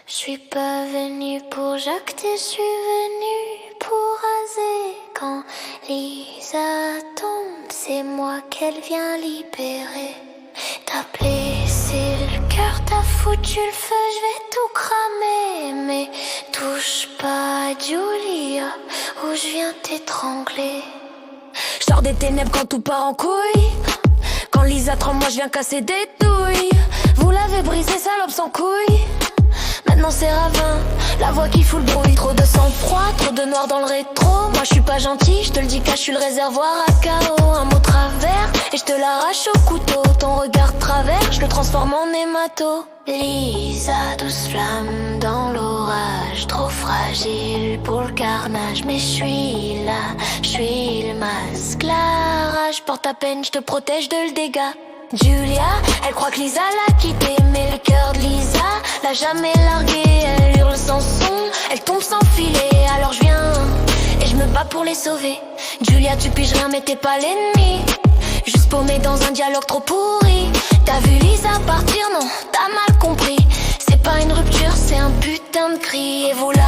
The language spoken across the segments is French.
Je suis pas venue pour jacter, je suis venue pour raser. Quand Lisa tombe, c'est moi qu'elle vient libérer. T'as blessé le cœur, t'as foutu le feu, je vais tout cramer. Mais touche pas à Julia, ou je viens t'étrangler. Je sors des ténèbres quand tout part en couille. Quand Lisa tremble, moi je viens casser des douilles. Vous l'avez brisé, salope sans couille. Maintenant c'est Ravin, la voix qui fout le bruit. Trop de sang-froid, trop de noir dans le rétro. Moi je suis pas gentil, je te le dis qu'à je suis le réservoir à chaos. Un mot travers, et je te l'arrache au couteau. Ton regard travers, je le transforme en hémato. Lisa, douce flamme dans l'orage, trop fragile pour le carnage. Mais je suis là, je suis le masque. La rage porte ta peine, je te protège de le dégât. Julia, elle croit que Lisa l'a quitté, mais le cœur de Lisa l'a jamais largué. Elle hurle sans son, elle tombe sans filet. Alors je viens et je me bats pour les sauver. Julia, tu piges rien mais t'es pas l'ennemi. Juste paumé dans un dialogue trop pourri. T'as vu Lisa partir? Non, t'as mal compris. C'est pas une rupture, c'est un putain de cri. Et voilà,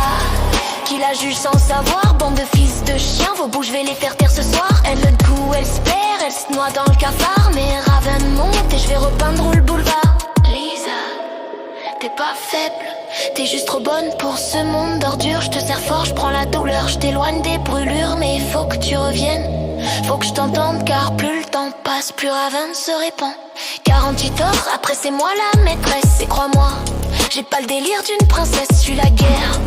qui la juge sans savoir. Bande de fils de chiens, vos bouches je vais les faire taire ce soir. Elle le coup, elle se perd, elle se noie dans le cafard. Mais Raven monte et je vais repeindre le boulevard. Lisa, t'es pas faible, t'es juste trop bonne pour ce monde d'ordures. Je te serre fort, je prends la douleur, je t'éloigne des brûlures. Mais il faut que tu reviennes, faut que je t'entende, car plus le temps passe, plus Raven se répand. 48 heures, après c'est moi la maîtresse. Et crois-moi, j'ai pas le délire d'une princesse. Je suis la guerre,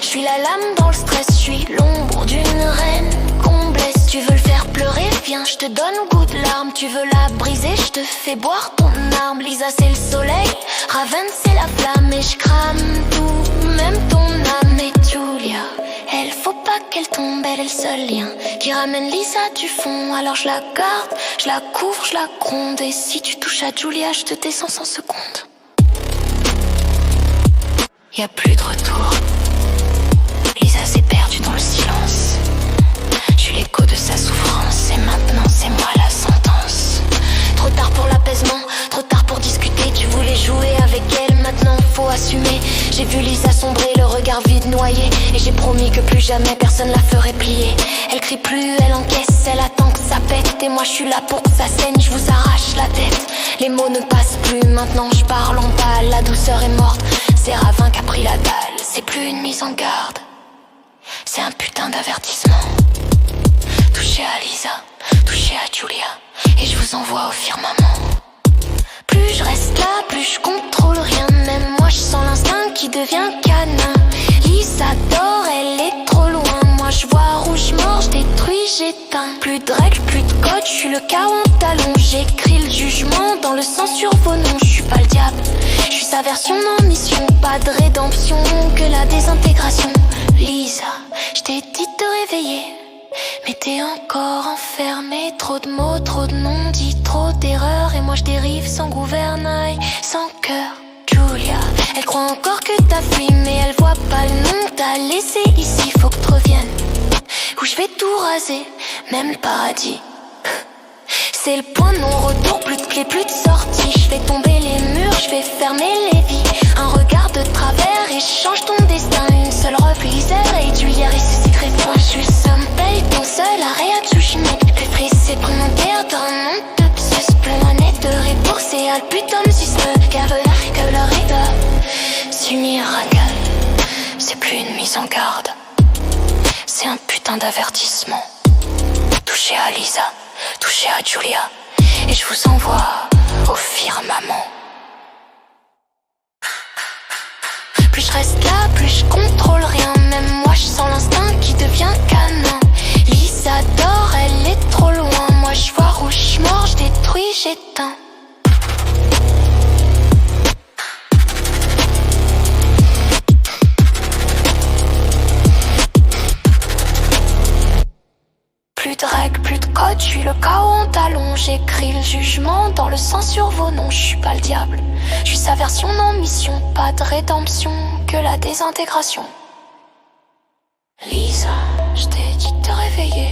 je suis la lame dans le stress. Je suis l'ombre d'une reine qu'on blesse. Tu veux le faire pleurer, viens, je te donne goût de larmes. Tu veux la briser, je te fais boire ton arme. Lisa c'est le soleil, Raven c'est la flamme. Et je crame tout, même ton âme. Et Julia, elle faut pas qu'elle tombe, elle est le seul lien qui ramène Lisa du fond. Alors je la garde, je la couvre, je la gronde. Et si tu touches à Julia, je te descends sans seconde. Y'a plus de retour, Lisa s'est perdue dans le silence. Je suis l'écho de sa souffrance, et maintenant c'est moi la sentence. Trop tard pour l'apaisement, trop tard pour discuter. Tu voulais jouer avec elle, maintenant faut assumer. J'ai vu Lisa sombrer, le regard vide noyé. Et j'ai promis que plus jamais personne la ferait plier. Elle crie plus, elle encaisse, elle attend que ça pète. Et moi je suis là pour que ça saigne, je vous arrache la tête. Les mots ne passent plus, maintenant je parle en balle. La douceur est morte, c'est Ravin qui a pris la dalle. C'est plus une mise en garde, c'est un putain d'avertissement. Touchez à Lisa, touchez à Julia, et je vous envoie au firmament. Plus je reste là, plus je contrôle rien. Même moi je sens l'instinct qui devient canin. Lisa dort, elle est trop loin. Moi je vois rouge mort, je détruis, j'éteins. Plus de règles, plus de code, je suis le chaos en talon. J'écris le jugement dans le sang sur vos noms. Je suis pas le diable, je suis sa version en mission. Pas de rédemption, que la désintégration. Lisa, je t'ai dit de te réveiller, mais t'es encore enfermée. Trop de mots, trop de noms, dit trop d'erreurs. Et moi je dérive sans gouvernail, sans cœur. Julia, elle croit encore que t'as fui, mais elle voit pas le nom que t'as laissé ici. Faut que tu reviennes, où je vais tout raser, même le paradis. C'est le point de non-retour, plus de clés, plus de sortie. Je fais tomber les murs, je vais fermer les vies. Un regard de travers et je change ton destin. Une seule robe Lisa et Julia ressusciterait. Moi je suis le sommeil, ton seul arrêt à Tsushima. Le frisé prend mon terre dans un monde de psus. Plus loin net de rébourse et al putain de sisme. Cavela, cavalerie s'unir à gueule. C'est plus une mise en garde, c'est un putain d'avertissement. Touchez à Lisa, touchez à Julia, et je vous envoie au firmament. Plus je reste là, plus je contrôle rien. Même moi je sens l'instinct qui devient canin. Lisa dort, elle est trop loin. Moi je vois rouge mort, je détruis, j'éteins. Plus de règles, plus de code, je suis le chaos en talon. J'écris le jugement dans le sang sur vos noms. Je suis pas le diable, je suis sa version en mission. Pas de rédemption, que la désintégration. Lisa, je t'ai dit de te réveiller,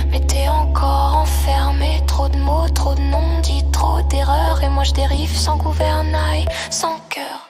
mais t'es encore enfermée. Trop de mots, trop de noms, dit trop d'erreurs. Et moi je dérive sans gouvernail, sans cœur.